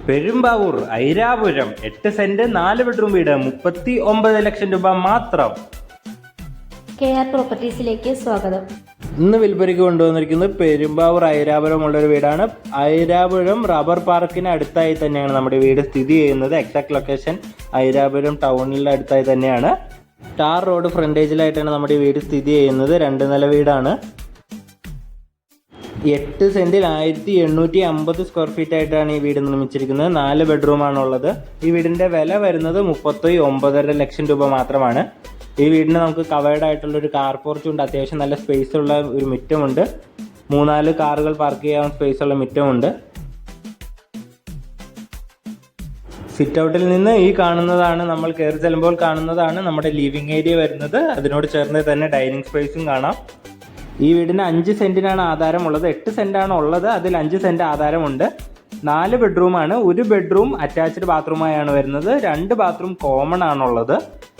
Perumbavoor Airapuram 8 saint 4 bedroom വീട് 39 ലക്ഷം രൂപ മാത്രം. KR പ്രോപ്പർട്ടീസിലേക്ക് സ്വാഗതം. ഇന്ന് വിൽപ്പനയ്ക്ക് കൊണ്ടുവന്നിരിക്കുന്നത് പെരുമ്പാവൂർ ഐരാപുരം ഉള്ളൊരു വീടാണ്. ഐരാപുരം റബ്ബർ പാർക്കിന് അടുത്തായി തന്നെയാണ് നമ്മുടെ വീട് സ്ഥിതി ചെയ്യുന്നത്. എക്സാക്ട് ലൊക്കേഷൻ ഐരാപുരം ടൗണിൻ്റെ അടുത്തായി തന്നെയാണ്. ടാർ റോഡ് ഫ്രണ്ടേജിലായിട്ടാണ് നമ്മുടെ വീട് സ്ഥിതി ചെയ്യുന്നത്. 2 നില വീടാണ്. 8 സെന്റിൽ 1850 സ്ക്വയർ ഫീറ്റ് ആയിട്ടാണ് ഈ വീട് നിർമ്മിച്ചിരിക്കുന്നത്. 4 ബെഡ്റൂമാണുള്ളത്. ഈ വീടിൻ്റെ വില വരുന്നത് 39.5 ലക്ഷം രൂപ മാത്രമാണ്. ഈ വീടിന് നമുക്ക് കവേർഡ് ആയിട്ടുള്ളൊരു കാർ പോർച്ച് ഉണ്ട്. അത്യാവശ്യം നല്ല സ്പേസ് ഉള്ള ഒരു മുറ്റമുണ്ട്. 3-4 കാറുകൾ പാർക്ക് ചെയ്യാൻ സ്പേസ് ഉള്ള മുറ്റമുണ്ട്. സിറ്റ് ഔട്ടിൽ നിന്ന് ഈ കാണുന്നതാണ്, നമ്മൾ കയറി ചെല്ലുമ്പോൾ കാണുന്നതാണ് നമ്മുടെ ലിവിങ് ഏരിയ വരുന്നത്. അതിനോട് ചേർന്ന് തന്നെ ഡൈനിങ് സ്പേസും കാണാം. ഈ വീടിന് 5 സെന്റിനാണ് ആധാരമുള്ളത്. 8 സെന്റാണ് ഉള്ളത്. അതിൽ 5 സെന്റ് ആധാരമുണ്ട്. 4 ബെഡ്റൂമാണ്. 1 ബെഡ്റൂം അറ്റാച്ച്ഡ് ബാത്റൂമായാണ് വരുന്നത്. 2 ബാത്റൂം കോമൺ ആണുള്ളത്.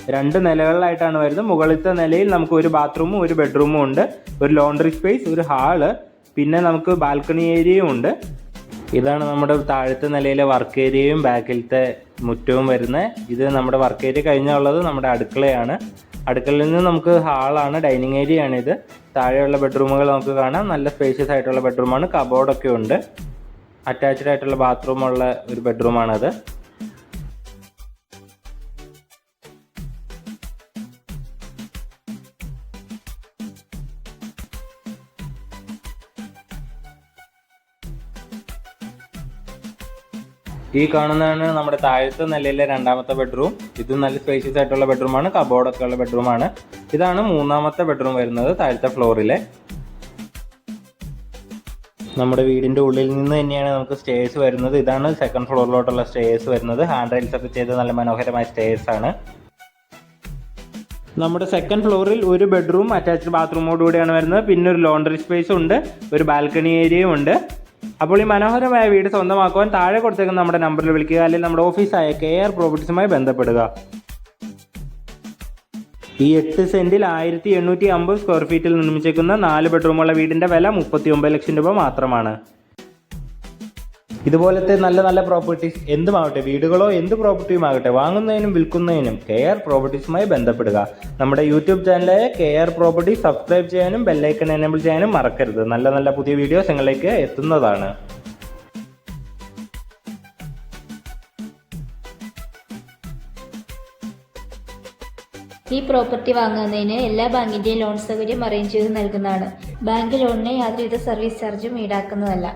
2 നിലകളിലായിട്ടാണ് വരുന്നത്. മുകളിലത്തെ നിലയിൽ നമുക്ക് 1 ബാത്റൂമും 1 ബെഡ്റൂമും ഉണ്ട്. ഒരു ലോണ്ടറി സ്പേസ്, ഒരു ഹാള്, പിന്നെ നമുക്ക് ബാൽക്കണി ഏരിയയും ഉണ്ട്. ഇതാണ് നമ്മുടെ താഴത്തെ നിലയിലെ വർക്ക് ഏരിയയും ബാക്കിലത്തെ മുറ്റവും വരുന്നത്. ഇത് നമ്മുടെ വർക്ക് ഏരിയ കഴിഞ്ഞുള്ളത് നമ്മുടെ അടുക്കളയാണ്. അടുക്കളയിൽ നിന്ന് നമുക്ക് ഹാളാണ്, ഡൈനിങ് ഏരിയ ആണ് ഇത്. താഴെയുള്ള ബെഡ്റൂമുകൾ നമുക്ക് കാണാം. നല്ല സ്പേഷ്യസ് ആയിട്ടുള്ള ബെഡ്റൂമാണ്. കബോർഡൊക്കെ ഉണ്ട്. അറ്റാച്ച്ഡ് ആയിട്ടുള്ള ബാത്റൂമുള്ള ഒരു ബെഡ്റൂമാണത്. ഈ കാണുന്നതാണ് നമ്മുടെ താഴത്തെ നിലയിലെ 2ാമത്തെ ബെഡ്റൂം. ഇത് നല്ല സ്പേഷ്യസ് ആയിട്ടുള്ള ബെഡ്റൂമാണ്. കബോർഡൊക്കെ ഉള്ള ബെഡ്റൂമാണ്. ഇതാണ് 3ാമത്തെ ബെഡ്റൂം വരുന്നത്, താഴത്തെ ഫ്ലോറിലെ. നമ്മുടെ വീടിൻ്റെ ഉള്ളിൽ നിന്ന് തന്നെയാണ് നമുക്ക് സ്റ്റേഴ്സ് വരുന്നത്. ഇതാണ് 2nd ഫ്ലോറിലോട്ടുള്ള സ്റ്റേഴ്സ് വരുന്നത്. ഹാൻഡ് റെയിൽസ് ഒക്കെ ചെയ്ത് നല്ല മനോഹരമായ സ്റ്റേഴ്സ് ആണ്. നമ്മുടെ 2nd ഫ്ലോറിൽ 1 ബെഡ്റൂം അറ്റാച്ച്ഡ് ബാത്റൂമോടുകൂടിയാണ് വരുന്നത്. പിന്നെ ഒരു ലോണ്ടറി സ്പേസും ഉണ്ട്, ഒരു ബാൽക്കണി ഏരിയയും ഉണ്ട്. അപ്പോൾ ഈ മനോഹരമായ വീട് സ്വന്തമാക്കുവാൻ താഴെ കൊടുത്തേക്കുന്ന നമ്മുടെ നമ്പറിൽ വിളിക്കുക, അല്ലെങ്കിൽ നമ്മുടെ ഓഫീസായ KR പ്രോപ്പർട്ടീസുമായി ബന്ധപ്പെടുക. ഈ 8 സെന്റിൽ 1850 സ്ക്വയർ ഫീറ്റിൽ നിർമ്മിച്ചേക്കുന്ന 4 ബെഡ്റൂമുള്ള വീടിന്റെ വില 39 ലക്ഷം രൂപ മാത്രമാണ്. ഇതുപോലത്തെ നല്ല നല്ല പ്രോപ്പർട്ടീസ് എന്തുമാവട്ടെ, വീടുകളോ എന്ത് പ്രോപ്പർട്ടിയും ആകട്ടെ, വാങ്ങുന്നതിനും വിൽക്കുന്നതിനും KR പ്രോപ്പർട്ടീസുമായി ബന്ധപ്പെടുക. നമ്മുടെ യൂട്യൂബ് ചാനലായ KR പ്രോപ്പർട്ടി സബ്സ്ക്രൈബ് ചെയ്യാനും ബെല്ലൈക്കൺ എനേബിൾ ചെയ്യാനും മറക്കരുത്. നല്ല നല്ല പുതിയ വീഡിയോസ് നിങ്ങളിലേക്ക് എത്തുന്നതാണ്. ഈ പ്രോപ്പർട്ടി വാങ്ങുന്നതിന് എല്ലാ ബാങ്കിന്റെയും ലോൺ സൗകര്യം അറേഞ്ച് ചെയ്ത് നൽകുന്നതാണ്. ബാങ്ക് ലോണിന് യാതൊരുവിധ സർവീസ് ചാർജും ഈടാക്കുന്നതല്ല.